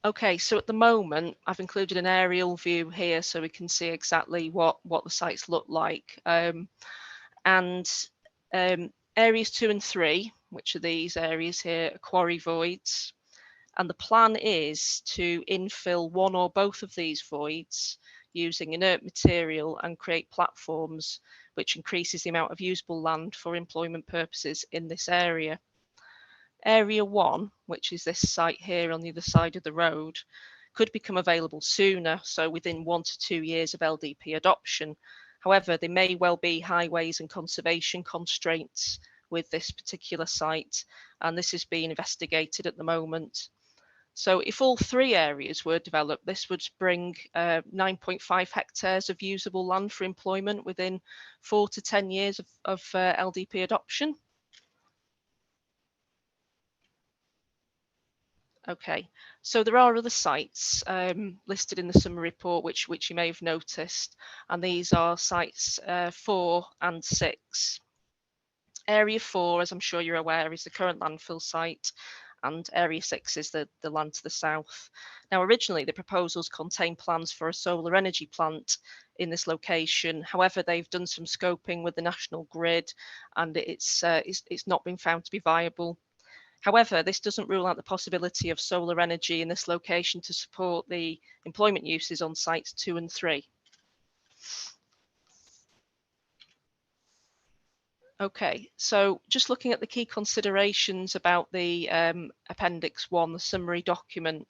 Okay, so at the moment, I've included an aerial view here so we can see exactly what the sites look like. Areas 2 and 3, which are these areas here, are quarry voids. And the plan is to infill one or both of these voids using inert material and create platforms, which increases the amount of usable land for employment purposes in this area. Area 1, which is this site here on the other side of the road, could become available sooner, so within 1 to 2 years of LDP adoption. However, there may well be highways and conservation constraints with this particular site, and this is being investigated at the moment. So if all 3 areas were developed, this would bring 9.5 hectares of usable land for employment within 4 to 10 years of LDP adoption. Okay, so there are other sites listed in the summary report, which you may have noticed, and these are sites 4 and 6. Area 4, as I'm sure you're aware, is the current landfill site, and Area 6 is the land to the south. Now, originally, the proposals contain plans for a solar energy plant in this location. However, they've done some scoping with the national grid, and it's not been found to be viable. However, this doesn't rule out the possibility of solar energy in this location to support the employment uses on sites 2 and 3. Okay, so just looking at the key considerations about the Appendix 1, the summary document.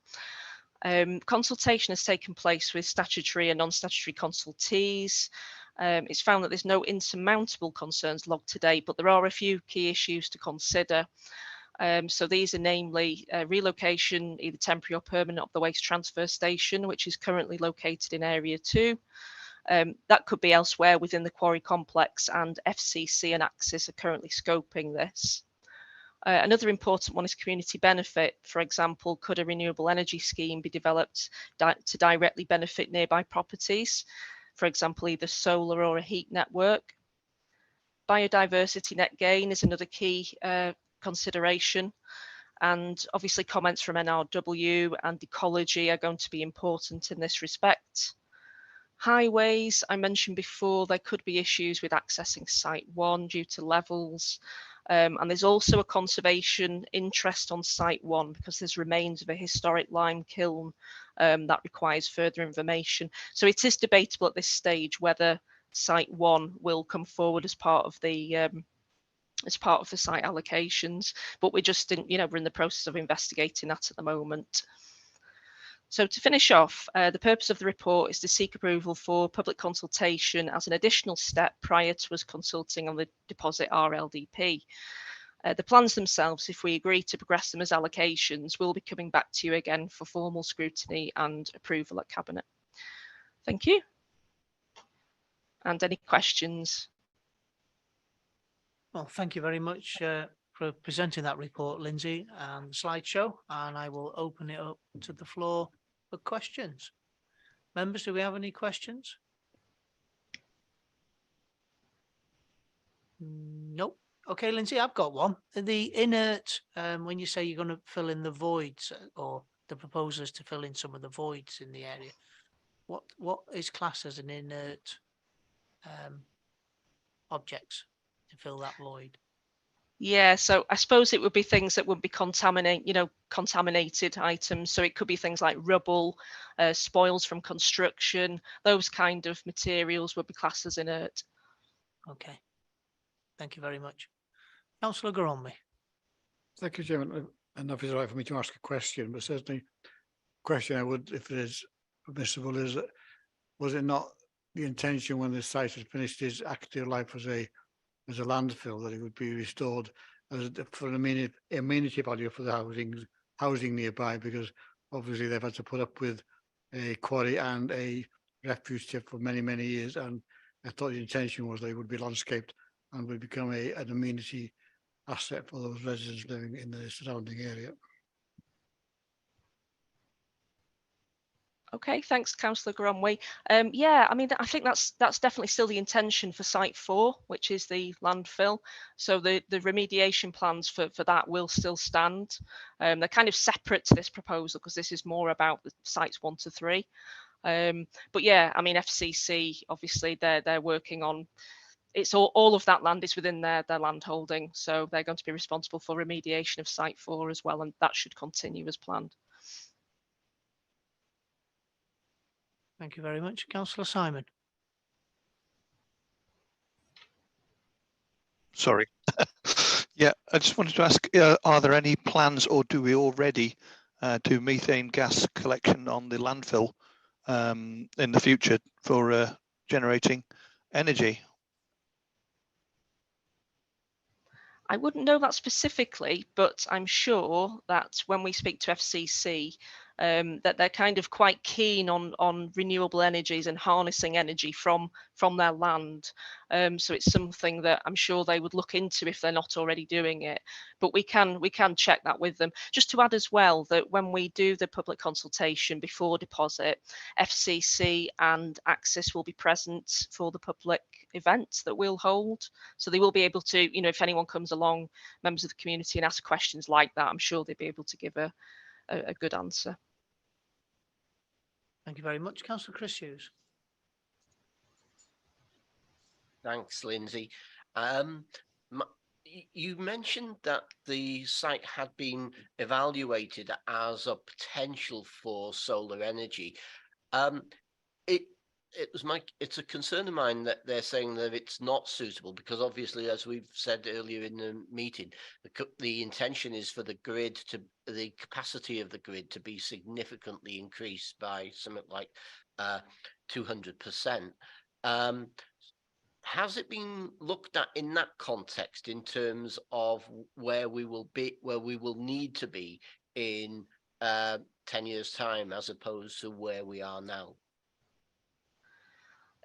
Consultation has taken place with statutory and non-statutory consultees. It's found that there's no insurmountable concerns logged today, but there are a few key issues to consider. So these are namely relocation, either temporary or permanent, of the waste transfer station, which is currently located in Area 2. That could be elsewhere within the quarry complex, and FCC and Axis are currently scoping this. Another important one is community benefit. For example, could a renewable energy scheme be developed to directly benefit nearby properties? For example, either solar or a heat network. Biodiversity net gain is another key consideration, and obviously comments from NRW and ecology are going to be important in this respect. Highways, I mentioned before, there could be issues with accessing site 1 due to levels, and there's also a conservation interest on site 1 because there's remains of a historic lime kiln that requires further information. So it is debatable at this stage whether site 1 will come forward as part of the site allocations, but we're just we're in the process of investigating that at the moment. So to finish off, the purpose of the report is to seek approval for public consultation as an additional step prior to us consulting on the deposit RLDP. The plans themselves, if we agree to progress them as allocations, will be coming back to you again for formal scrutiny and approval at Cabinet. Thank you. And any questions? Well, thank you very much for presenting that report, Lindsay, and the slideshow, and I will open it up to the floor for questions. Members, do we have any questions? Nope. Okay, Lindsay, I've got one. The inert, when you say you're going to fill in the voids or the proposal is to fill in some of the voids in the area. What is classed as an inert objects to fill that void? Yeah, so I suppose it would be things that would be contaminated items. So it could be things like rubble, spoils from construction. Those kind of materials would be classed as inert. Okay. Thank you very much. Councillor Gorombi. Thank you, Chairman. And if it's all right for me to ask a question, but certainly question I would, if it is permissible, is that was it not the intention when the site had finished its active life as a landfill that it would be restored as for an amenity value for the housing nearby, because obviously they've had to put up with a quarry and a refuge tip for many years, and I thought the intention was they would be landscaped and would become an amenity asset for those residents living in the surrounding area. Okay, thanks, Councillor Gromway. Yeah, I mean, I think that's definitely still the intention for Site 4, which is the landfill. So the remediation plans for that will still stand. They're kind of separate to this proposal because this is more about the sites 1 to 3. But yeah, I mean, FCC, obviously, they're working on, it's all of that land is within their land holding. So they're going to be responsible for remediation of Site 4 as well, and that should continue as planned. Thank you very much. Councillor Simon. Sorry. Yeah, I just wanted to ask, are there any plans or do we already do methane gas collection on the landfill in the future for generating energy? I wouldn't know that specifically, but I'm sure that when we speak to FCC, that they're kind of quite keen on renewable energies and harnessing energy from their land. So it's something that I'm sure they would look into if they're not already doing it. But we can check that with them. Just to add as well that when we do the public consultation before deposit, FCC and Axis will be present for the public event that we'll hold. So they will be able to, if anyone comes along, members of the community, and ask questions like that, I'm sure they'll be able to give a good answer. Thank you very much. Councillor Chris Hughes. Thanks, Lindsay. You mentioned that the site had been evaluated as a potential for solar energy. It's a concern of mine that they're saying that it's not suitable because obviously, as we've said earlier in the meeting, the intention is for the capacity of the grid to be significantly increased by something like 200%. Has it been looked at in that context in terms of where we will need to be in 10 years' time as opposed to where we are now?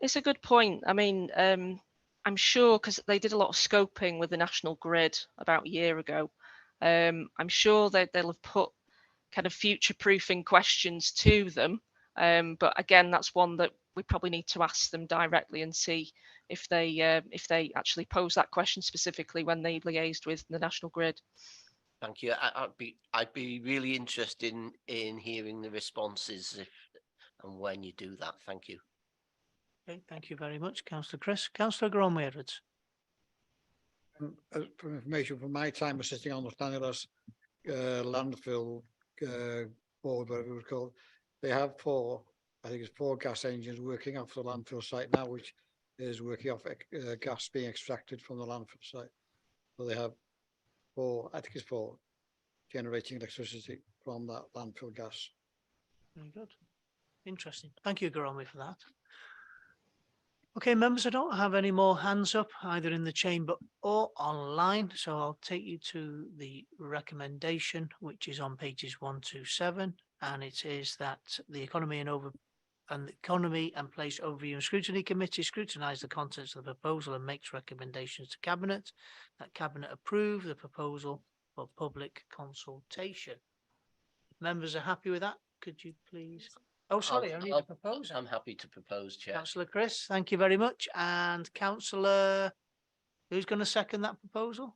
It's a good point. I mean, I'm sure because they did a lot of scoping with the National Grid about a year ago. I'm sure that they'll have put kind of future-proofing questions to them. But again, that's one that we probably need to ask them directly and see if they actually pose that question specifically when they liaised with the National Grid. Thank you. I'd be really interested in hearing the responses and when you do that. Thank you. Okay, thank you very much, Councillor Chris. Councillor Gromway. For information from my time of sitting on the Stanley's landfill board, whatever it was called, they have four gas engines working off the landfill site now, which is working off gas being extracted from the landfill site. So they have four generating electricity from that landfill gas. Very good. Interesting. Thank you, Gorombi, for that. Okay, members, I don't have any more hands up either in the chamber or online, so I'll take you to the recommendation, which is on pages 127, and it is that the Economy and Place Overview and Scrutiny Committee scrutinise the contents of the proposal and makes recommendations to Cabinet, that Cabinet approve the proposal for public consultation. If members are happy with that, could you please... Oh, sorry, only the proposer. I'm happy to propose, Chair. Councillor Chris, thank you very much. And Councillor, who's going to second that proposal?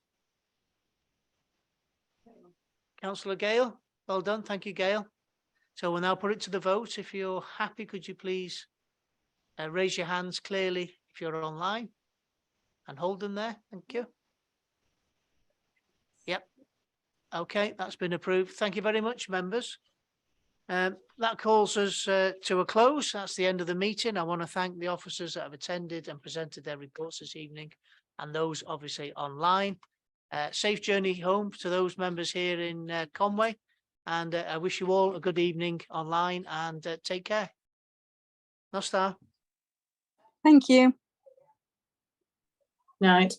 Councillor Gale, well done. Thank you, Gale. So we'll now put it to the vote. If you're happy, could you please raise your hands clearly if you're online and hold them there? Thank you. Yep. Okay, that's been approved. Thank you very much, members. That calls us to a close. That's the end of the meeting. I want to thank the officers that have attended and presented their reports this evening, and those obviously online. Safe journey home to those members here in Conway, and I wish you all a good evening online, and take care. Nostar. Thank you. Night.